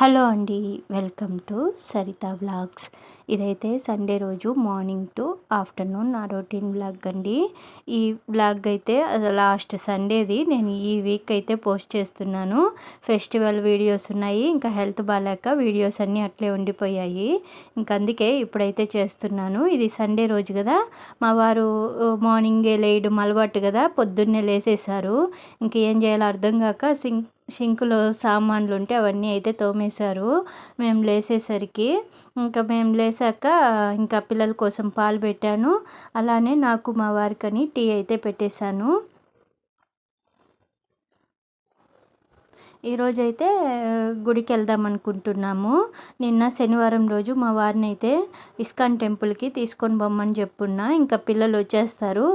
Hello అండి. Welcome to Saritha vlogs. ఇదైతే Sunday రోజు మార్నింగ్ టు ఆఫ్టర్నూన్ నా రొటీన్ వ్లాగ్ అండి. ఈ వ్లాగ్ అయితే లాస్ట్ సండేది నేను ఈ వీక్ అయితే పోస్ట్ చేస్తున్నాను. ఫెస్టివల్ వీడియోస్ ఉన్నాయి, ఇంకా హెల్త్ బాగాలేక వీడియోస్ అన్నీ అట్లే ఉండిపోయాయి. ఇంక అందుకే ఇప్పుడైతే చేస్తున్నాను. ఇది సండే రోజు కదా, మా వారు మార్నింగే లేయడం అలవాటు కదా, పొద్దున్నే లేసేసారు. ఇంకేం చేయాలో అర్థం కాక సింక్లో సామాన్లు ఉంటే అవన్నీ అయితే తోమేశారు మేము లేసేసరికి. ఇంకా మేము లేసాక ఇంకా పిల్లల కోసం పాలు పెట్టాను, అలానే నాకు మా వారికని టీ అయితే పెట్టేశాను. ఈరోజైతే గుడికి వెళ్దాం అనుకుంటున్నాము. నిన్న శనివారం రోజు మా వారిని అయితే ఇస్కాన్ టెంపుల్కి తీసుకొని పొమ్మని చెప్పున్నా. ఇంకా పిల్లలు వచ్చేస్తారు,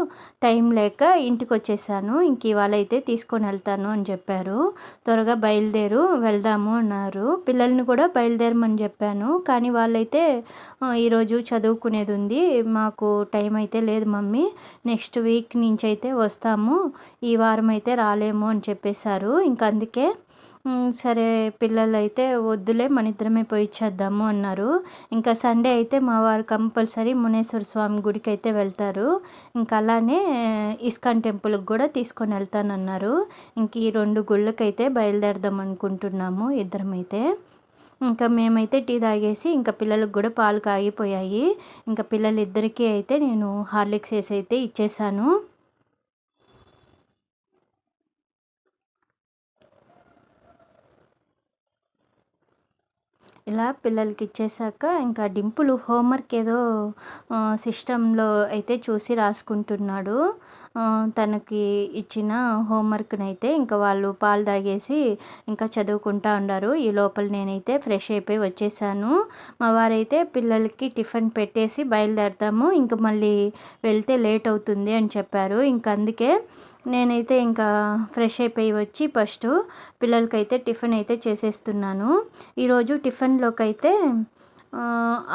టైం లేక ఇంటికి వచ్చేసాను. ఇంక ఇవాళ అయితే తీసుకొని వెళ్తాను అని చెప్పారు. త్వరగా బయలుదేరు వెళ్దాము అన్నారు. పిల్లల్ని కూడా బయలుదేరమని చెప్పాను, కానీ వాళ్ళైతే ఈరోజు చదువుకునేది ఉంది, మాకు టైం అయితే లేదు మమ్మీ, నెక్స్ట్ వీక్ నుంచి అయితే వస్తాము, ఈ వారం అయితే రాలేము అని చెప్పేశారు. ఇంకా అందుకే సరే పిల్లలైతే వద్దులే మన ఇద్దరమే పోయి ఇచ్చేద్దాము అన్నారు. ఇంకా సండే అయితే మా వారు కంపల్సరీ మునేశ్వర స్వామి గుడికి అయితే వెళ్తారు. ఇంకా అలానే ఇస్కాన్ టెంపుల్కి కూడా తీసుకొని వెళ్తానన్నారు. ఇంక ఈ 2 గుళ్ళకైతే బయలుదేరదాం అనుకుంటున్నాము ఇద్దరమైతే. ఇంకా మేమైతే టీ తాగేసి ఇంకా పిల్లలకు కూడా పాలు కాగిపోయాయి. ఇంకా పిల్లలిద్దరికీ అయితే నేను హార్లిక్స్ వేసి అయితే ఇచ్చేసాను. ఇలా పిల్లలకి ఇచ్చేసాక ఇంకా డింపుల్ హోంవర్క్ ఏదో సిస్టంలో అయితే చూసి రాసుకుంటున్నాడు. తనకి ఇచ్చిన హోంవర్క్నైతే ఇంకా వాళ్ళు పాలు తాగేసి ఇంకా చదువుకుంటా ఉన్నారు. ఈ లోపల నేనైతే ఫ్రెష్ అయిపోయి వచ్చేసాను. మా వారైతే పిల్లలకి టిఫిన్ పెట్టేసి బయలుదేరతాము, ఇంక మళ్ళీ వెళ్తే లేట్ అవుతుంది అని చెప్పారు. ఇంక అందుకే నేనైతే ఇంకా ఫ్రెష్ అయిపోయి వచ్చి ఫస్ట్ పిల్లలకైతే టిఫిన్ అయితే చేసేస్తున్నాను. ఈరోజు టిఫిన్లోకి అయితే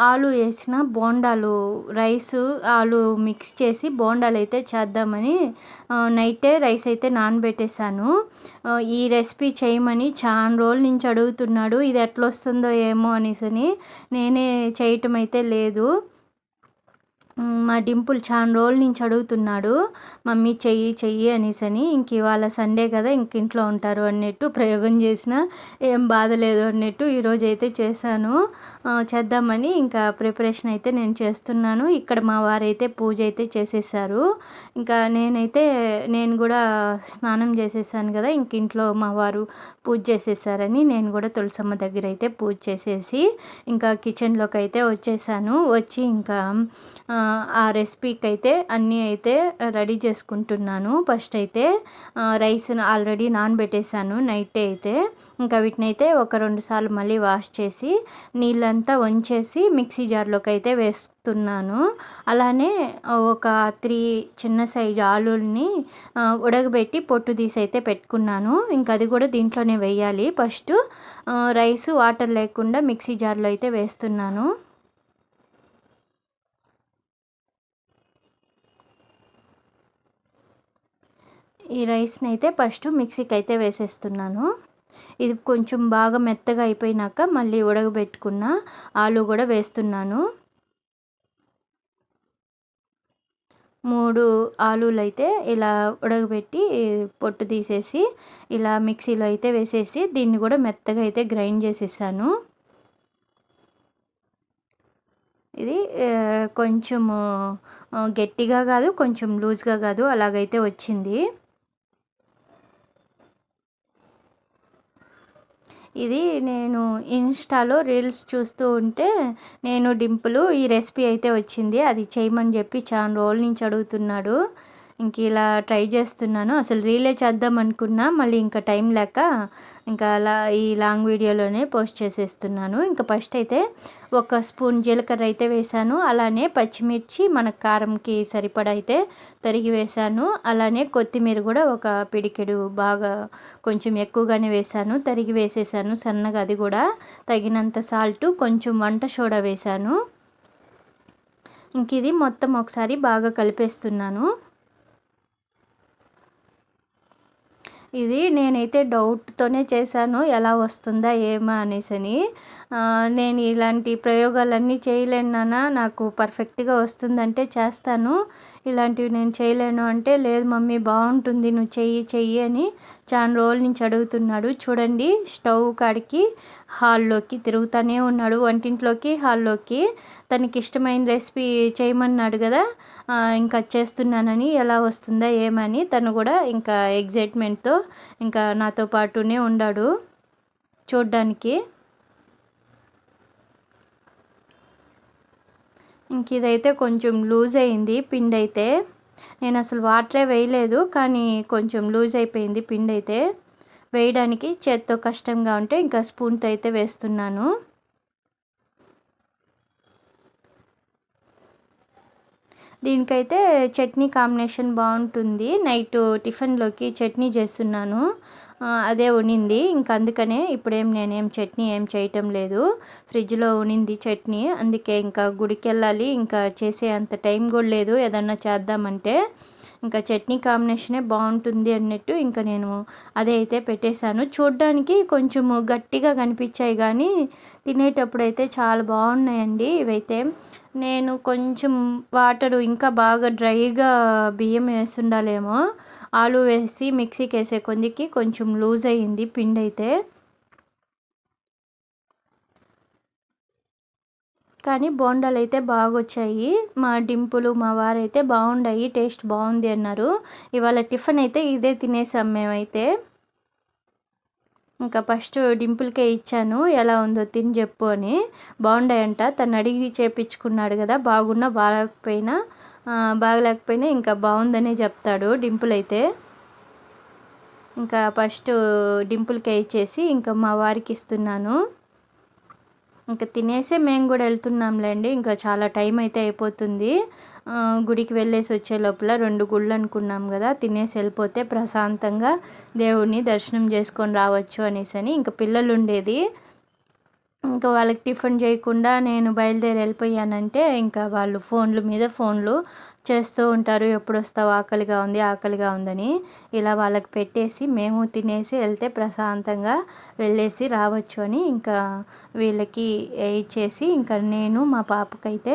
ఆలు వేసిన బోండాలు, రైసు ఆలు మిక్స్ చేసి బోండాలు అయితే చేద్దామని నైటే రైస్ అయితే నానబెట్టేశాను. ఈ రెసిపీ చేయమని చాలా రోజుల నుంచి అడుగుతున్నాడు, ఇది ఎట్లా వస్తుందో ఏమో అనేసి నేనే చేయటం అయితే లేదు. మా డింపుల్ చాలా రోజుల నుంచి అడుగుతున్నాడు, మమ్మీ చెయ్యి చెయ్యి అనేసని. ఇంక ఇవాళ సండే కదా, ఇంక ఇంట్లో ఉంటారు అన్నట్టు ప్రయోగం చేసిన ఏం బాధ లేదు అన్నట్టు ఈరోజు అయితే చేశాను. చేద్దామని ఇంకా ప్రిపరేషన్ అయితే నేను చేస్తున్నాను. ఇక్కడ మా వారైతే పూజ అయితే చేసేసారు. ఇంకా నేను కూడా స్నానం చేసేసాను కదా, ఇంక ఇంట్లో మా వారు పూజ చేసేసారని నేను కూడా తులసమ్మ దగ్గర అయితే పూజ చేసేసి ఇంకా కిచెన్లోకి అయితే వచ్చేసాను. వచ్చి ఇంకా ఆ రెసిపీకి అయితే అన్నీ అయితే రెడీ చేసుకుంటున్నాను. ఫస్ట్ అయితే రైస్ను ఆల్రెడీ నానబెట్టేశాను నైటే అయితే. ఇంకా వీటిని అయితే ఒక 2 సార్లు మళ్ళీ వాష్ చేసి నీళ్ళంతా వంచేసి మిక్సీ జార్లోకి అయితే వేస్తున్నాను. అలానే ఒక 3 చిన్న సైజు ఆలుల్ని ఉడకబెట్టి పొట్టు తీసి అయితే పెట్టుకున్నాను. ఇంకా అది కూడా దీంట్లోనే వేయాలి. ఫస్ట్ రైస్ వాటర్ లేకుండా మిక్సీ జార్లో అయితే వేస్తున్నాను. ఈ రైస్ని అయితే ఫస్ట్ మిక్సీకి అయితే వేసేస్తున్నాను. ఇది కొంచెం బాగా మెత్తగా అయిపోయినాక మళ్ళీ ఉడకబెట్టుకున్న ఆలు కూడా వేస్తున్నాను. 3 ఆలులు అయితే ఇలా ఉడకబెట్టి పొట్టు తీసేసి ఇలా మిక్సీలో అయితే వేసేసి దీన్ని కూడా మెత్తగా అయితే గ్రైండ్ చేసేసాను. ఇది కొంచెము గట్టిగా కాదు, కొంచెం లూజ్గా కాదు, అలాగైతే వచ్చింది. ఇది నేను ఇన్స్టాలో రీల్స్ చూస్తూ ఉంటే నేను డింపుల్ ఈ రెసిపీ అయితే వచ్చింది, అది చేయమని చెప్పి చాలా రోజుల నుంచి అడుగుతున్నాడు. ఇంక ఇలా ట్రై చేస్తున్నాను. అసలు రీలే చేద్దాం అనుకున్నా, మళ్ళీ ఇంకా టైం లేక ఇంకా అలా ఈ లాంగ్ వీడియోలోనే పోస్ట్ చేసేస్తున్నాను. ఇంకా ఫస్ట్ అయితే 1 స్పూన్ జీలకర్ర అయితే వేశాను. అలానే పచ్చిమిర్చి మన కారంకి సరిపడా అయితే తరిగి వేశాను. అలానే కొత్తిమీర కూడా ఒక పిడికెడు బాగా కొంచెం ఎక్కువగానే వేశాను, తరిగి వేసేసాను సన్నగా. అది కూడా తగినంత సాల్టు, కొంచెం వంట సోడా వేశాను. ఇంక ఇది మొత్తం ఒకసారి బాగా కలిపేస్తున్నాను. ఇది నేనైతే డౌట్‌తోనే చేశాను. ఎలా వస్తుందా ఏమా అనేసని. నేను ఇలాంటి ప్రయోగాలన్నీ చేయలేను నాన్న. నాకు పర్ఫెక్ట్‌గా వస్తుందంటే చేస్తాను. ఇలాంటివి నేను చేయలేను అంటే, లేదు మమ్మీ బావుంటుంది. నువ్వు చెయ్యి చెయ్యి అని చానా రోజుల నుంచి అడుగుతున్నాడు. చూడండి స్టవ్ కాడికి హాల్లోకి తిరుగుతానే ఉన్నాడు. వంటింట్లోకి, హాల్లోకి. తనకిష్టమైన రెసిపీ చేయమన్నాడు గదా! ఇంకా చేస్తున్నానని ఎలా వస్తుందా ఏమని తను కూడా ఇంకా ఎగ్జైట్మెంట్‌తో ఇంకా నాతో పాటునే ఉండాడు చూడ్డానికి. ఇంక ఇదైతే కొంచెం లూజ్ అయింది పిండైతే. నేనసలు వాటరే వేయలేదు. కానీ కొంచెం లూజ్ అయిపోయింది పిండైతే. వేయడానికి చేత్తో కష్టంగా ఉంటే ఇంకా స్పూన్‌తో అయితే వేస్తున్నాను. దీనికైతే చట్నీ కాంబినేషన్ బావుంటుంది. నైటు టిఫిన్‌లోకి చట్నీ చేస్తున్నాను. అదే ఉనింది. ఇంక అందుకనే ఇప్పుడేం నేనేం చట్నీ ఏం చేయటం లేదు. ఫ్రిడ్జ్‌లో ఉనింది చట్నీ. అందుకే ఇంకా గుడికెళ్ళాలి. ఇంకా చేసే అంత టైం గూడా లేదు ఏదన్నా చేద్దామంటే. ఇంకా చట్నీ కాంబినేషనే బావుంటుంది అన్నట్టు ఇంక నేను అదే అయితే పెట్టేశాను. చూడ్డానికి కొంచెము గట్టిగా కనిపించాయి గానీ, తినేటప్పుడైతే చాలా బావున్నాయండి ఇవైతే. నేను కొంచెం వాటరు ఇంకా బాగా డ్రైగా బియ్యం వేసుండాలేమో. ఆలు వేసి మిక్సీకేసే కొందికి కొంచెం లూజ్ అయ్యింది పిండైతే. కానీ బోండాలైతే బాగొచ్చాయి. మా డింపులు, మా వారైతే బావుండాయి. టేస్ట్ బావుంది అన్నారు. ఇవాళ టిఫిన్ అయితే ఇదే తినేసాం మేమైతే. ఇంకా ఫస్ట్ డింపుల్‌కే ఇచ్చాను. ఎలా ఉందో తిని జెప్పు అని. బావుండాయంట. తను అడిగి చేపిచ్చుకున్నాడు గదా! బాగున్నా, బాగలేకపోయినా ఇంకా బావుందనే జెప్తాడు డింపుల్ అయితే. ఇంకా ఫస్ట్ డింపుల్‌కే ఇచ్చేసి ఇంకా మా వారికిస్తున్నాను. ఇంక తినేసే మేము గూడా ఎళ్తున్నాంలేండి. ఇంకా చాలా టైం అయితే అయిపోతుంది. గుడికి వెళ్ళేసి వచ్చే లోపల 2 గుళ్ళనుకున్నాం గదా! తినేసి ఎళ్ళిపోతే ప్రశాంతంగా దేవుడిని దర్శనం చేసుకొని రావచ్చు అనేసని. ఇంక పిల్లలుండేది. ఇంకా వాళ్ళకి టిఫిన్ చేయకుండా నేను బయలుదేరి ఎళ్ళిపోయానంటే, ఇంకా వాళ్ళు ఫోన్‌ల మీద ఫోన్‌లు చేస్తూ ఉంటారు. ఎప్పుడొస్తావు? ఆకలిగా ఉంది, ఆకలిగా ఉందని. ఇలా వాళ్ళకి పెట్టేసి మేము తినేసి ఎళ్తే ప్రశాంతంగా వెళ్ళేసి రావచ్చు అని ఇంకా వీళ్ళకి ఇచ్చేసి ఇంకా నేను మా పాపకైతే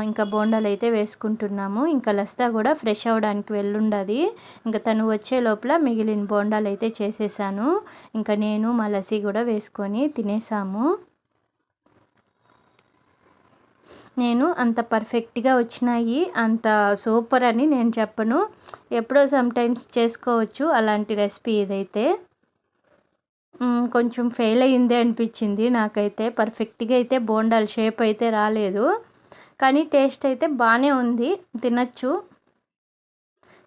ఇంకా బోండాలైతే వేసుకుంటున్నాము. ఇంకా లస్తా గూడా ఫ్రెష్ అవ్వడానికి వెళ్ళుండాది. ఇంక తను వచ్చే లోపల మిగిలిన బోండాలైతే చేసేసాను. ఇంకా నేను మా లస్సీ గూడా వేసుకొని తినేసాము. నేను అంత పర్ఫెక్ట్‌గా వచ్చినాయి, అంత సూపర్ అని నేను చెప్పను. ఎప్పుడో సమ్‌టైమ్స్ చేసుకోవచ్చు అలాంటి రెసిపీ ఇదైతే. కొంచెం ఫెయిల్ అయిందే అనిపించింది నాకైతే. పర్ఫెక్ట్‌గా అయితే బోండాల షేప్ అయితే రాలేదు. కానీ టేస్ట్ అయితే బానే ఉంది. తినొచ్చు.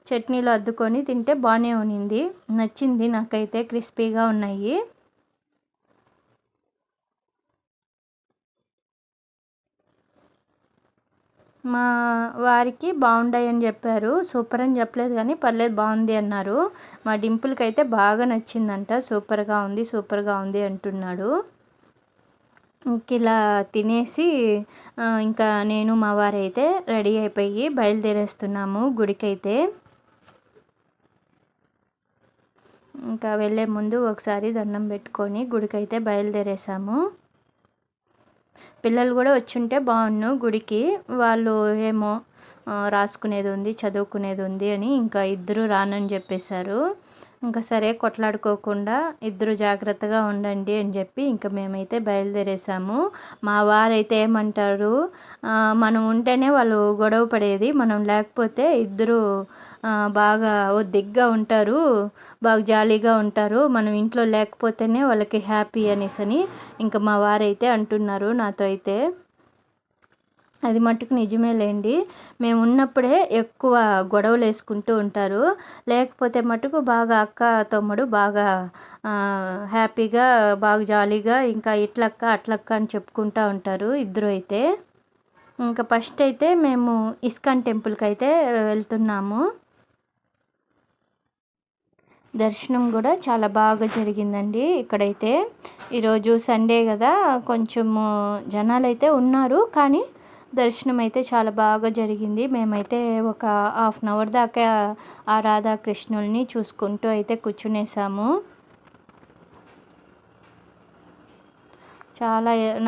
చట్నీలో అద్దుకొని తింటే బానే ఉన్నింది. నచ్చింది నాకైతే క్రిస్పీగా ఉన్నాయి. మా వారికి బావుండాయని జెప్పారు. సూపర్ అని జెప్పలేదు గానీ, పర్లేదు బావుంది అన్నారు. మా డింపుల్‌కైతే బాగా నచ్చిందంట. సూపర్‌గా ఉంది, సూపర్‌గా ఉంది అంటున్నాడు. ఇంకిలా తినేసి ఇంకా నేను మా వారైతే రెడీ అయిపోయి బయలుదేరేస్తున్నాము గుడికైతే. ఇంకా వెళ్ళే ముందు ఒకసారి దండం బెట్టుకొని గుడికైతే బయలుదేరేసాము. పిల్లలు గూడా వచ్చుంటే బావుండును గుడికి. వాళ్ళు ఏమో రాసుకునేది ఉంది, చదువుకునేది ఉంది అని ఇంకా ఇద్దరు రానని జెప్పేశారు. ఇంకా సరే కొట్లాడుకోకుండా ఇద్దరు జాగ్రత్తగా ఉండండి అని చెప్పి ఇంక మేమైతే బయలుదేరేసాము. మా వారైతే ఏమంటారు, మనం ఉంటేనే వాళ్ళు గొడవ పడేది. మనం లేకపోతే ఇద్దరు బాగా ఒద్దిగ్గా ఉంటారు. బాగా జాలీగా ఉంటారు. మనం ఇంట్లో లేకపోతేనే వాళ్ళకి హ్యాపీ అనేసని ఇంక మా వారైతే అంటున్నారు నాతో అయితే. అది మట్టుకు నిజమేలెండి. మేమున్నప్పుడే ఎక్కువ గొడవలేసుకుంటూ ఉంటారు. లేకపోతే మటుకు బాగా అక్క, తమ్ముడు బాగా హ్యాపీగా, బాగా జాలీగా ఇంకా ఇట్లక్క, అట్లక్క అని చెప్పుకుంటా ఉంటారు ఇద్దరు అయితే. ఇంకా ఫస్ట్ అయితే మేము ఇస్కాన్ టెంపుల్‌కైతే వెళ్తున్నాము. దర్శనం గూడా చాలా బాగా జరిగిందండి ఇక్కడైతే. ఈరోజు సండే గదా! కొంచెము జనాలైతే ఉన్నారు. కానీ దర్శనం అయితే చాలా బాగా జరిగింది. మేమైతే ఒక హాఫ్ అన్ అవర్ దాకా ఆ రాధాకృష్ణుల్ని చూసుకుంటూ అయితే కూర్చునేసాము.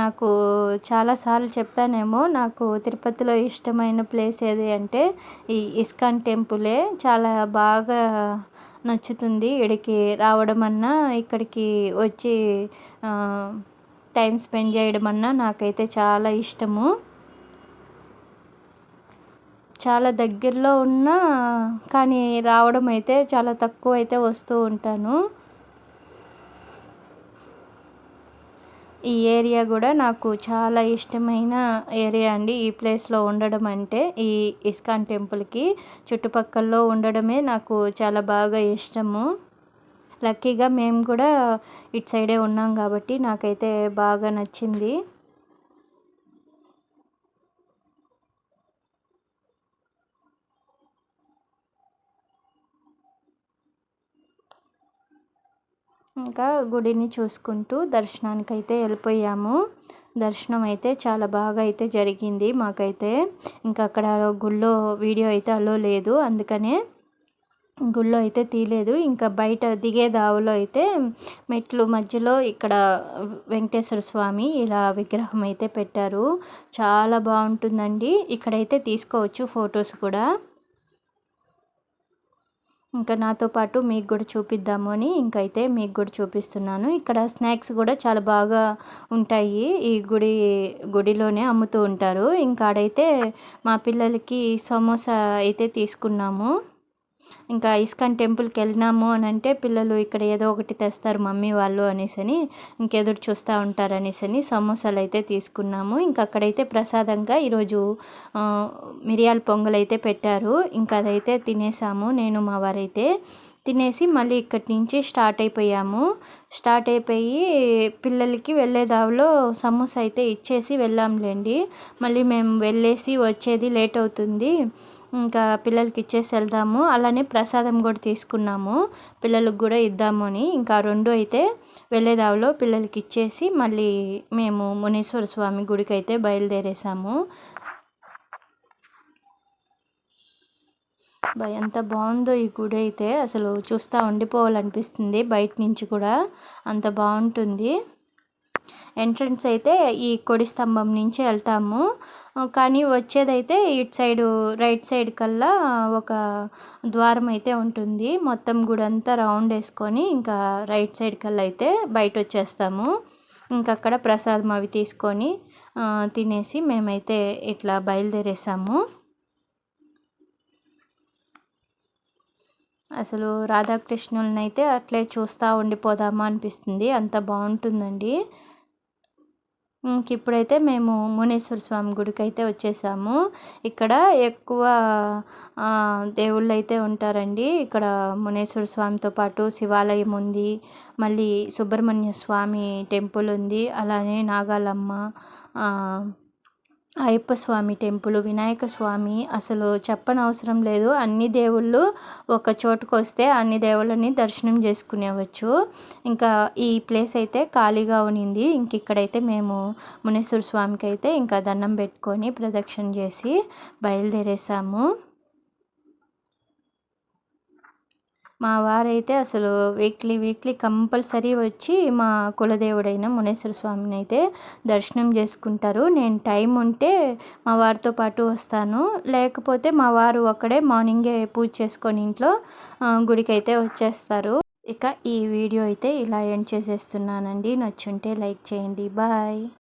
నాకు చాలా సార్లు చెప్పానేమో, నాకు తిరుపతిలో ఇష్టమైన ప్లేస్ ఏది అంటే ఈ ఇస్కాన్ టెంపులే. చాలా బాగా నచ్చుతుంది. ఈడికి రావడం అన్నా, ఇక్కడికి వచ్చి టైం స్పెండ్ చేయడం అన్నా నాకైతే చాలా ఇష్టము. చాలా దగ్గరలో ఉన్నా కానీ రావడం అయితే చాలా తక్కువ అయితే వస్తూ ఉంటాను. ఈ ఏరియా కూడా నాకు చాలా ఇష్టమైన ఏరియా అండి. ఈ ప్లేస్లో ఉండడం అంటే, ఈ ఇస్కాన్ టెంపుల్కి చుట్టుపక్కల్లో ఉండడమే నాకు చాలా బాగా ఇష్టము. లక్కీగా మేము కూడా ఇటు సైడే ఉన్నాం కాబట్టి నాకైతే బాగా నచ్చింది. ఇంకా గుడిని చూసుకుంటూ దర్శనానికైతే వెళ్ళిపోయాము. దర్శనం అయితే చాలా బాగా అయితే జరిగింది మాకైతే. ఇంకా అక్కడ గుళ్ళో వీడియో అయితే అలో లేదు, అందుకనే గుళ్ళో అయితే తీయలేదు. ఇంకా బయట దిగే దావలో అయితే మెట్లు మధ్యలో ఇక్కడ వెంకటేశ్వర స్వామి ఇలా విగ్రహం అయితే పెట్టారు. చాలా బాగుంటుందండి. ఇక్కడైతే తీసుకోవచ్చు ఫొటోస్ కూడా. ఇంకా నాతో పాటు మీకు కూడా చూపిద్దాము అని ఇంకైతే మీకు కూడా చూపిస్తున్నాను. ఇక్కడ స్నాక్స్ కూడా చాలా బాగా ఉంటాయి. ఈ గుడిలోనే అమ్ముతూ ఉంటారు. ఇంకా ఆడైతే మా పిల్లలకి సమోసా అయితే తీసుకున్నాము. ఇంకా ఇస్కాన్ టెంపుల్కి వెళ్ళినాము అని అంటే పిల్లలు ఇక్కడ ఏదో ఒకటి తెస్తారు మమ్మీ వాళ్ళు అనేసని, ఇంకెదురు చూస్తూ ఉంటారనేసని సమోసాలు అయితే తీసుకున్నాము. ఇంకా అక్కడైతే ప్రసాదంగా ఈరోజు మిరియాల పొంగల్ అయితే పెట్టారు. ఇంకా అదైతే తినేసాము నేను మా వారైతే. తినేసి మళ్ళీ ఇక్కడి నుంచి స్టార్ట్ అయిపోయి పిల్లలకి వెళ్ళే దారిలో సమోసా అయితే ఇచ్చేసి వెళ్ళాంలేండి. మళ్ళీ మేము వెళ్ళేసి వచ్చేది లేట్ అవుతుంది, ఇంకా పిల్లలకి ఇచ్చేసి వెళ్దాము. అలానే ప్రసాదం కూడా తీసుకున్నాము పిల్లలకు కూడా ఇద్దాము అని. ఇంకా రెండు అయితే వెళ్ళేదావిలో పిల్లలకి ఇచ్చేసి మళ్ళీ మేము మునీశ్వర స్వామి గుడికి అయితే బయలుదేరేసాము. ఎంత బాగుందో ఈ గుడి అయితే, అసలు చూస్తూ ఉండిపోవాలనిపిస్తుంది. బయట నుంచి కూడా అంత బాగుంటుంది. ఎంట్రన్స్ అయితే ఈ కొడి స్తంభం నుంచి వెళ్తాము, కానీ వచ్చేదైతే ఇటు సైడు రైట్ సైడ్ కల్లా ఒక ద్వారం అయితే ఉంటుంది. మొత్తం గుడి అంతా రౌండ్ వేసుకొని ఇంకా రైట్ సైడ్ కల్లా అయితే బయట వచ్చేస్తాము. ఇంకా అక్కడ ప్రసాదం అవి తీసుకొని తినేసి మేమైతే ఇట్లా బయలుదేరేసాము. అసలు రాధాకృష్ణులని అయితే అట్లే చూస్తూ ఉండిపోదామా అనిపిస్తుంది, అంత బాగుంటుందండి. ఇప్పుడైతే మేము మునేశ్వర స్వామి గుడికి అయితే వచ్చేసాము. ఇక్కడ ఎక్కువ దేవుళ్ళు అయితే ఉంటారండి. ఇక్కడ మునేశ్వర స్వామితో పాటు శివాలయం ఉంది, మళ్ళీ సుబ్రహ్మణ్య స్వామి టెంపుల్ ఉంది, అలానే నాగాలమ్మ, అయ్యప్ప స్వామి టెంపుల్, వినాయక స్వామి, అసలు చెప్పనవసరం లేదు. అన్ని దేవుళ్ళు ఒక చోటుకు వస్తే అన్ని దేవుళ్ళని దర్శనం చేసుకునేవచ్చు. ఇంకా ఈ ప్లేస్ అయితే ఖాళీగా ఉన్నింది. ఇంక ఇక్కడైతే మేము మునేశ్వర స్వామికి అయితే ఇంకా దండం పెట్టుకొని ప్రదక్షిణ చేసి బయలుదేరేసాము. మా వారైతే అసలు వీక్లీ కంపల్సరీ వచ్చి మా కులదేవుడైన మునేశ్వర స్వామిని అయితే దర్శనం చేసుకుంటారు. నేను టైం ఉంటే మా వారితో పాటు వస్తాను, లేకపోతే మా వారు ఒక్కడే మార్నింగే పూజ చేసుకొని ఇంట్లో గుడికి అయితే వచ్చేస్తారు. ఇక ఈ వీడియో అయితే ఇలా ఎండ్ చేసేస్తున్నానండి. నచ్చుంటే లైక్ చేయండి. బాయ్.